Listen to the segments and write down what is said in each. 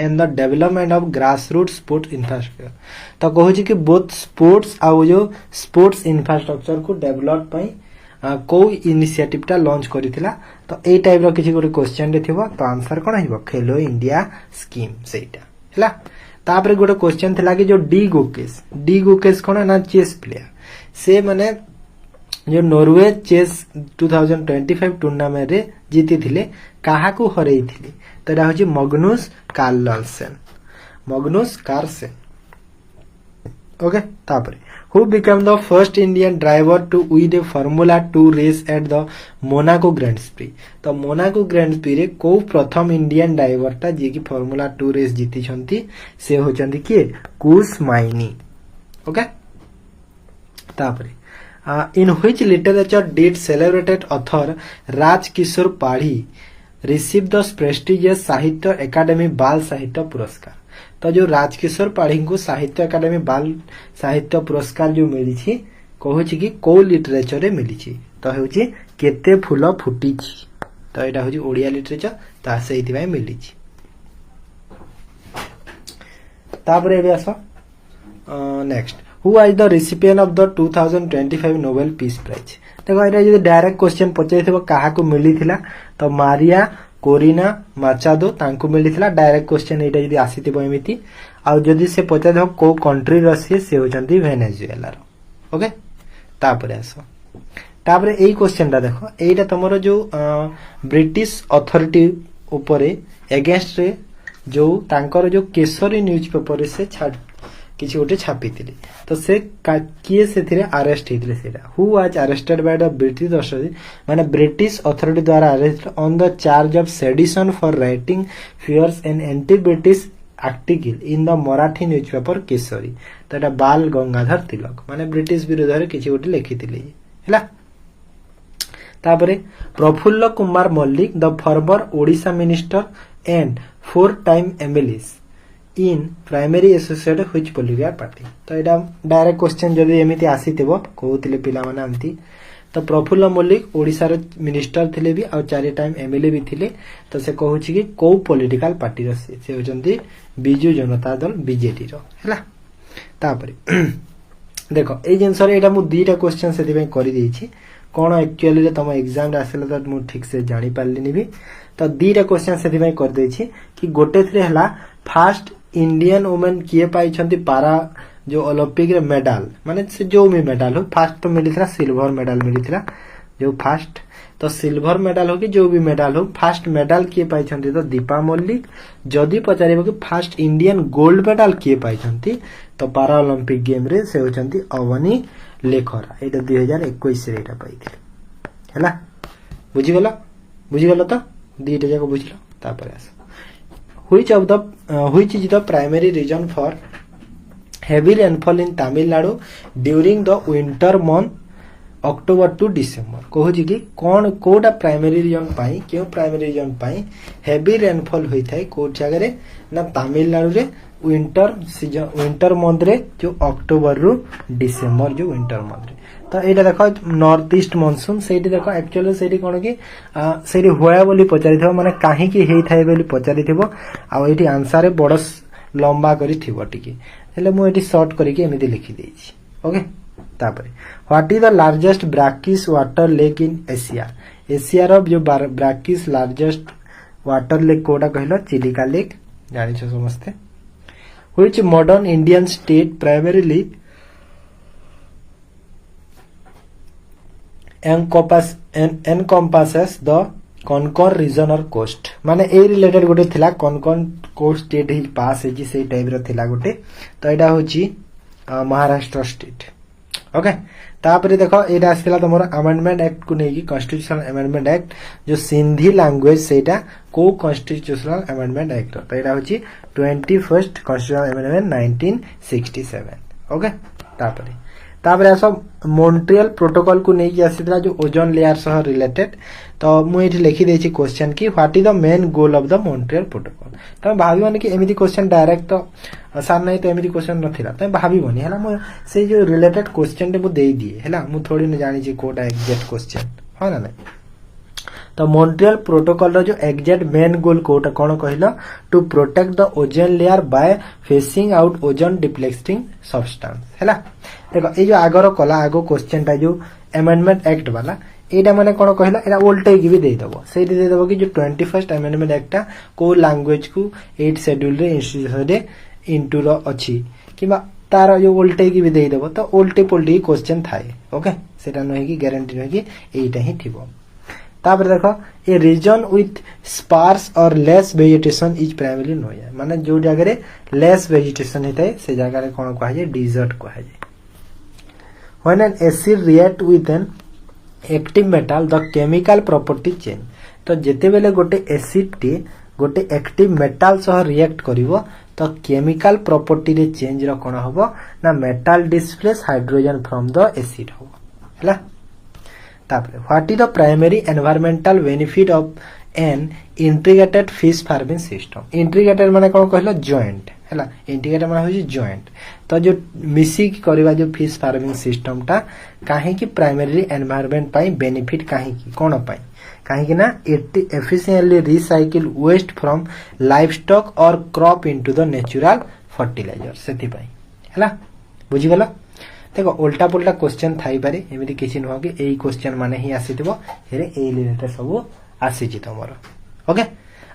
And the development of grassroot sports infrastructure. तो कहूँ कि बोथ स्पोर्ट्स आउ जो स्पोर्ट्स इंफ्रास्ट्रक्चर को डेवलप पई को इनिशिएटिव टा लॉन्च करिथिला। तो ए टाइप रो किछि गोटे क्वेश्चन रे थिबो तो आंसर कोन हिबो खेलो इंडिया स्कीम सेटा हला। तापर गोटे क्वेश्चन थिला कि जो डी गुकेश कोन ना चेस प्लेयर से माने जो नॉर्वे चेस 2025 टूर्नामेंट रे जीति थिले काहा को हरई थिले तो एटा होची मग्नुस कार्लसन ओके। तापर who become the first Indian driver to win a formula 2 race at the Monaco grand prix. तो मोनाको ग्रैंड प्री रे को प्रथम इंडियन ड्राइवर टा जे कि फॉर्मूला 2 रेस जीति छंती से होचंती किए कुश माइनी ओके। तापर in which literature did celebrated author Raj Kishore Padhi receive the prestigious साहित्य एकेडमी बाल साहित्य पुरस्कार। तो जो राजकिशोर पाढ़ी को साहित्य एकेडमी बाल साहित्य पुरस्कार जो मिली छी कहू छी कि को लिटरेचर रे मिली छी तो हेउची केते फूल फुटी छी तो एटा होची ओडिया लिटरेचर ता सेहिति भाई मिली छी। तापर एबे आसो next who was the recipient of the 2025 Nobel peace prize. देखो एटा जे डायरेक्ट क्वेश्चन पचाइथिबो काहा को मिली थिला तो मारिया कोरिना माचादो तांको मिली थिला। डायरेक्ट क्वेश्चन एटा जदी आसीथिबो एमिति आ जदी से पचाइथिबो को कंट्री रसी से होचंती वेनेजुएला रो ओके। तापर आसो तापर एई क्वेश्चन ता देखो एटा तमरो जो ब्रिटिश अथॉरिटी ऊपर अगेंस्ट रे जो तांकर जो केसरी न्यूज़पेपर से किसी गोटे छापी तो से किए से अरेस्ट होते सेटा who was arrested by the British authority माने ब्रिटिश अथॉरिटी द्वारा arrest on the charge of sedition for writing fierce and anti British article in the Marathi newspaper Kesari. तो एटा बाल गंगाधर तिलक माने ब्रिटिश विरोध रे किछि गोटे लिखिथिले हैला। तापरे Prafulla Kumar Mallik the former Odisha minister and 4 time MLA in primary associate which political party. तो एटा डायरेक्ट क्वेश्चन जदी एमिति आसीथिबो कहउतिले पिला माने आंती तो प्रफुल्ल मल्लिक ओडिसा रे मिनिस्टर थिले भी और 4 टाइम एमएलए भी थिले तो से कहउछि कि को पॉलिटिकल पार्टी रो से होचंती बिजू जनता दल बीजेडी रो हैला। तापरे देखो ए जिंसर एटा मु दीटा क्वेश्चन सेति पे करि देछि कोन एक्चुअली रे तम एग्जाम रे आसेला तो मु ठीक से जानि पारलिनी भी तो दीटा क्वेश्चन सेति पे कर देछि कि गोटे थरे हला फास्ट इंडियन वुमेन किए पाई छंती पारा जो ओलंपिक रे मेडल माने से जो भी मेडल हो फास्ट तो मिली थरा सिल्वर मेडल मिली थरा जो फास्ट तो सिल्वर मेडल हो कि जो भी मेडल हो फास्ट मेडल किए पाई छंती तो दीपा मल्लिक। जदी पचारिबो कि फास्ट इंडियन गोल्ड मेडल किए पाई छंती तो पारा ओलंपिक गेम रे से होचंती अवनी लेखरा एटा 2021 रे एटा पाइथिले हैला। बुझिगला तो दीटा जाको बुझलो। तापर आस which is the primary reason for heavy rainfall in Tamil Nadu during the winter month October to December। कहू कि कौन कोटा प्राइमरी रीजन पाई क्यों प्राइमरी रीजन पाई हेवी रेनफॉल होई थाए को जगह रे ना तमिलनाडु रे विंटर मंथ रे जो अक्टोबर रु डिसेंबर जो विंटर मंथ रे। तो एटा देखो नॉर्थ ईस्ट मानसून सेठी देखो एक्चुअली सेठी कोन कि सेठी होया बोली पचारिथिबो माने काहे कि हेई थाए बोली पचारिथिबो आ एठी आंसर रे बड़ लंबा करी थिबो टिके हेले मु एठी शॉर्ट करी के एमिति लिखि देछि ओके। तापरे what is the largest brackish water lake in Asia रो जो ब्रैकिश लार्जेस्ट वाटर लेक कोडा कहलो चिलिका लेक जानि छ समझते। which modern Indian state primarily encompasses the Konkan region or coast। माने ए रिलेटेड गोटे थिला कोनकन कोस्ट स्टेट ही पास है जी से टाइप रो थिला गोटे तो एटा होची महाराष्ट्र स्टेट ओके। तापरे देखो एटा आसिला तमरो अमेंडमेंट एक्ट को नेकी कॉन्स्टिट्यूशनल अमेंडमेंट एक्ट जो सिंधी लैंग्वेज सेटा को कॉन्स्टिट्यूशनल अमेंडमेंट एक्ट तो एटा होची 21st कॉन्स्टिट्यूशनल अमेंडमेंट 1967 ओके। तापरे आसो मॉन्ट्रियल प्रोटोकॉल को नेकी आसिला जो ओजोन लेयर सह रिलेटेड तो मु एठी लिखि देछि क्वेश्चन की what is the main goal of the Montreal protocol. तो भाबी माने कि एमिति क्वेश्चन डायरेक्ट तो सार नहीं तो एमिति क्वेश्चन नथिला तो भाबी बनी हैला मु से जो रिलेटेड क्वेश्चन ते मु देई दिए हैला मु थोड़ी न जानि छी कोटा एग्जैक्ट क्वेश्चन हो ना नहीं तो मॉन्ट्रियल प्रोटोकॉल रो जो एग्जैक्ट मेन गोल कोटा कोन कहलो to protect the ozone layer by phasing out ozone depleting substance हैला। देखो ए जो आगर कला आगो क्वेश्चन टा जो अमेंडमेंट एक्ट वाला एटा माने कोन कहला एटा उल्टे की भी दे दबो सेठी दे दबो कि जो 21st अमेंडमेंट एक्ट टा को लैंग्वेज को 8 शेड्यूल रे इंस्टीट्यूशन रे इनटू रो अछि किबा तार जो उल्टे की भी दे दबो तो उल्टे पुल्टी क्वेश्चन थाए ओके सेटा नहे कि गारंटी नहे कि एटा ही थिबो। तापर देखो ए रीजन विथ स्पार्स और less vegetation is primary Noah माने जो जगह रे लेस वेजिटेशन हेते से जगह रे कोन कहा जाय डिजर्ट कहा जाय। When an acid react with an active metal the chemical property change तो जेते बेले गोटे एसिड टी गोटे एक्टिव मेटल सह रिएक्ट करिवो तो केमिकल प्रॉपर्टी रे चेंज रो कोन होबो ना metal displace hydrogen from the acid होबो हैला। तापर what is the primary environmental benefit of an integrated fish farming system integrated माने कोन कहलो जॉइंट हैला इंटीग्रेटेड माने होजी जॉइंट तो जो मिसी करबा जो फिश फार्मिंग सिस्टम टा काहे कि प्राइमरी एनवायरनमेंट पाई बेनिफिट काहे कि कोन पाई काहे कि ना it efficiently recycle waste from livestock और crop into the natural fertiliser सेति पाई हैला बुझी गला। देखो उल्टा पुल्टा क्वेश्चन थाई पारे एमिति किछि न हो कि एई क्वेश्चन माने ही आसीथिबो हेरे एई रिलेटेड सब आसी छि तमरो ओके।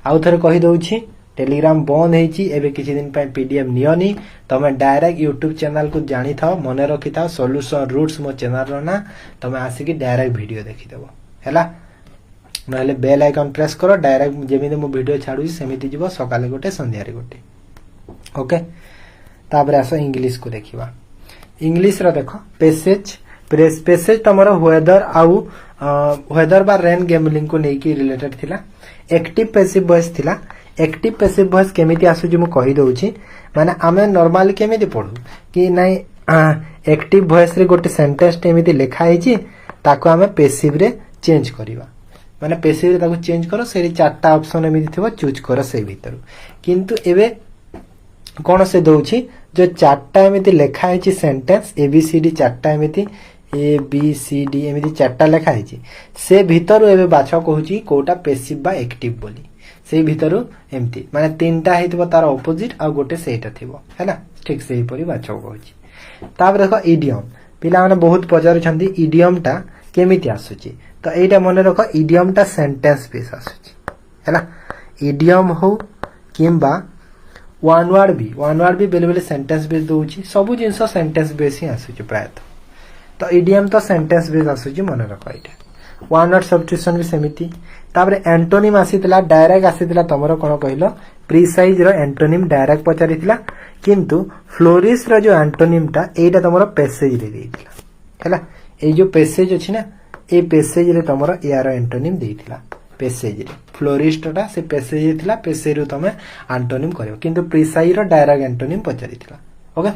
आउ थरे कहि दउछि टेलीग्राम बंद हेछि एबे किछि दिन पय पीडीएफ नियोनी तमे डायरेक्ट यूट्यूब चैनल को जानि थाओ मने रखि थाओ सॉल्यूशन रूट्स मो चैनल रो ना तमे आसी कि डायरेक्ट वीडियो देखि देबो हैला नहले बेल आइकन प्रेस करो डायरेक्ट जेमिति मो वीडियो छाडुछि सेमिति जिवो सकाले गोटे संध्या रे गोटे ओके। ताबरे आसो इंग्लिश को देखिबा इंग्लिश रो देखो पैसेज तमरो वेदर बा रेन गैम्बलिंग को नेकी रिलेटेड थिला। एक्टिव पैसिव वॉइस थिला एक्टिव पैसिव वॉइस केमिति आसु जे मु कहि दउछि माने आमे नॉर्मल केमिति पढु कि नै एक्टिव वॉइस रे गोटे सेंटेंस एमिति लिखा हेछि ताको आमे पैसिव रे चेंज करिवा माने पैसिव रे ताको चेंज करो सेरी चारटा ऑप्शन एमिति थिबो चूज करो से भीतर किंतु एबे कोन से दउछि जो चारटा एमिति लिखा हेछि सेंटेंस एबीसीडी चारटा एमिति ए बी सी डी एमिति चारटा लिखा हेछि से भीतर एबे बाछा कहूछि कोटा पैसिव बा एक्टिव बोली से भीतर एमती माने तीनटा हेतिबो तार ऑपोजिट आ गोटे सेटा थिबो हैला ठीक सेही परि बाछा कहूछि। तापर देखो इडियम पिला माने बहुत पचार छथि इडियम टा केमिति आसुछि तो एटा मने रखो इडियम टा सेंटेंस बेस आसुछि हैला इडियम हो किंबा वन वर्ड भी बेले बेले सेंटेंस बेस दउछि सब जिंस सेंटेंस बेस ही आसुछि प्राय तो इडियम तो सेंटेंस बेस आसुछि मने रखो एटा वन वर्ड सब्स्टिट्यूशन भी सेमिति। तापरे एंटोनिम आसीतिला डायरेक्ट आसीतिला तमरो कोन कहलो प्रिसाइज रो एंटोनिम डायरेक्ट पचारितिला किंतु फ्लोरिस रो जो एंटोनिम टा एटा तमरो पैसेज रे देतिला हैला ए जो पैसेज अछि ना ए पैसेज रे तमरो यार एंटोनिम देतिला पैसेज रे फ्लोरिस्ट टा से पैसेज थिला पैसेज रो तमे एंटोनिम करियो किंतु प्रिसाइज रो डायरेक्ट एंटोनिम पचारितिला ओके।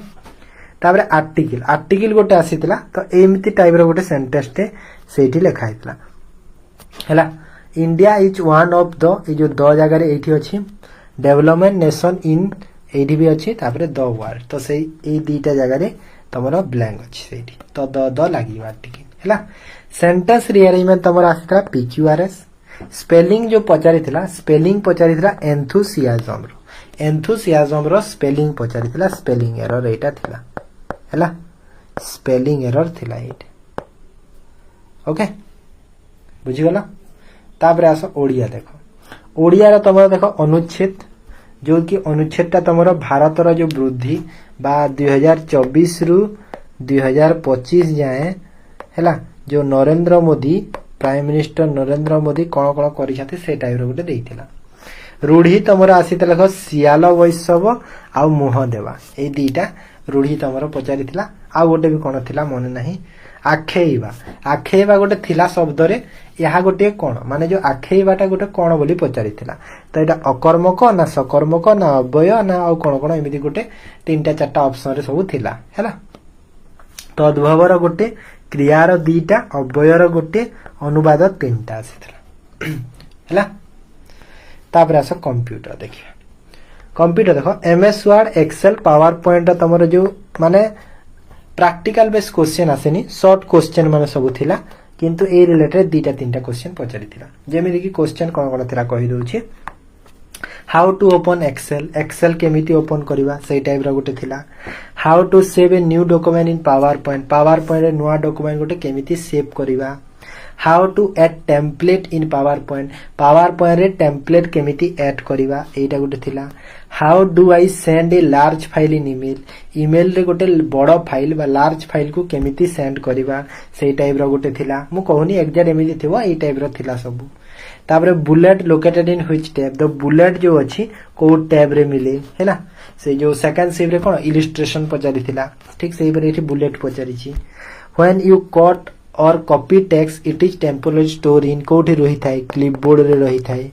तापरे आर्टिकल गोटे आसीतिला तो एमिति टाइप रो गोटे सेंटेंस टे सेठी लिखा हितला हैला India is one of the ए जो द जगह रे एठी अछि डेवलपमेंट नेशन इन एठी भी अछि तापरे द वर्ल्ड तो सेई ए दीटा जगह रे तमरो ब्लैंक अछि सेठी तो द लागि आर्टिकल हैला। सेंटेंस रीअरेंजमेंट तमरो आसीतला पीक्यूआरएस स्पेलिंग जो पचारितला एंथुसियाज्म रो स्पेलिंग पचारितला स्पेलिंग एरर एटा थिला हैला स्पेलिंग एरर थिला एटा ओके बुझी गला। तापरे आसो ओडिया देखो ओडिया रो तमरो देखो अनुच्छेद जो कि अनुच्छेदटा तमरो भारत रो जो वृद्धि बा 2024 रु 2025 जाए हैला जो नरेंद्र मोदी प्राइम मिनिस्टर नरेंद्र मोदी कोन कोन करि छथि से टाइप रो गोटे देइथिला। रूढ़ी तमरो आसीत देखो सियाल वैश्यव आ मुह देवा ए दीटा रूढ़ी तमरो पचारिथिला आ गोटे भी कोन थिला मन नाही आखेइबा गोटे थिला शब्द रे यहा गोटे कोन माने जो आखेइबाटा गोटे कोन बोली पचारिथिला तो एटा अकर्मक ना सकर्मक ना अव्यय ना आ कोन कोन एमिति गोटे तीनटा चारटा ऑप्शन रे सब थिला हैला तो अद्भवर गोटे क्रियार दीटा अव्ययर गोटे अनुवाद तीनटा आसीथिला हैला। तापर आसो कंप्यूटर देखिए कंप्यूटर देखो MS Word Excel PowerPoint तमरो जो माने प्रैक्टिकल बेस क्वेश्चन आसेनी शॉर्ट क्वेश्चन माने सब थिला किंतु ए रिलेटेड दुटा तीनटा क्वेश्चन पचारिथिला जेमिति कि क्वेश्चन कोन थिला कहि दउछि how to open Excel Excel केमिति ओपन करबा सेही टाइप रा गोटे थिला how to save a new document in PowerPoint रे नुवा डॉक्यूमेंट गोटे केमिति सेव करबा how to add template in PowerPoint रे टेम्पलेट केमिति ऐड करबा एटा गोटे थिला how do I send a large file in email रे गोटे बड़ फाइल बा लार्ज फाइल को केमिति सेंड करबा सेही टाइप रा गोटे थिला मु कहूनी एग्जैक्ट एमिति थिबो एई टाइप रा थिला सब तापरे bullet located in which tab the bullet जो अछि को टैब रे मिले हैना से जो सेकंड सेव रे कोन इलस्ट्रेशन पचारि थिला ठीक सेही पर एठी बुलेट पचारि छी व्हेन यू कट और copy text it is temporary store in कोठी रही थाए क्लिपबोर्ड रे रही थाए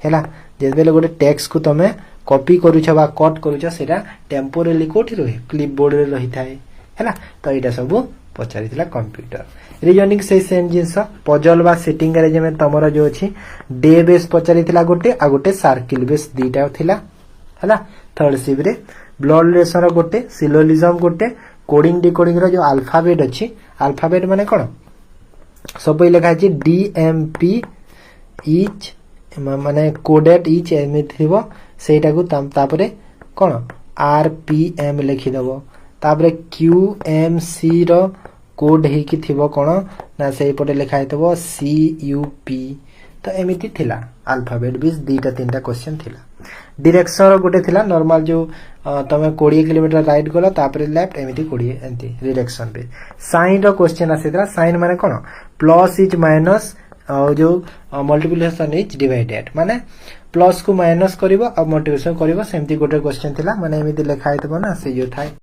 हैला जेबेले गोटे टेक्स्ट को तमे कॉपी करूछ बा कट करूछ सेटा टेम्पोररी कोठी रही क्लिपबोर्ड रे रही थाए हैला तो एटा सब पचारि थिला कंप्यूटर रीजनिंग से सेम जिंस पजल बा सेटिंग रे जेमे तमरो जो अछि डे बेस पचारि थिला गोटे आ गोटे सर्किल बेस दीटा थिला हैला थर्ड सिव रे ब्लड रिलेशन रो गोटे सिलोजिज्म गोटे कोडिंग डिकोडिंग रो जो अल्फाबेट अछि अल्फाबेट माने कोन सब लिखा अछि डीएमपी इच माने कोडेड इच एमिति थिबो सेटा को तापरे कोन आरपीएम लिखि दबो तापरे क्यूएमसी रो कोड हे कि थिबो कोन ना सेही पटे लिखा हेतबो सीयूपी तो एमिति थिला अल्फाबेट बीस दीटा तीनटा क्वेश्चन थिला डायरेक्शन रो गोटे थिला नॉर्मल जो तमे 20 किलोमीटर राइट गलो तापरे लेफ्ट एमिति 20 एंती डायरेक्शन पे साइन रो क्वेश्चन आसीतरा साइन माने कोन प्लस इज माइनस जो मल्टीप्लिकेशन इज डिवाइडेड माने प्लस को माइनस करबो और मल्टीप्लिकेशन करबो सेमती गोटे क्वेश्चन थिला माने एमिति लिखा हेतबो ना से जो थाए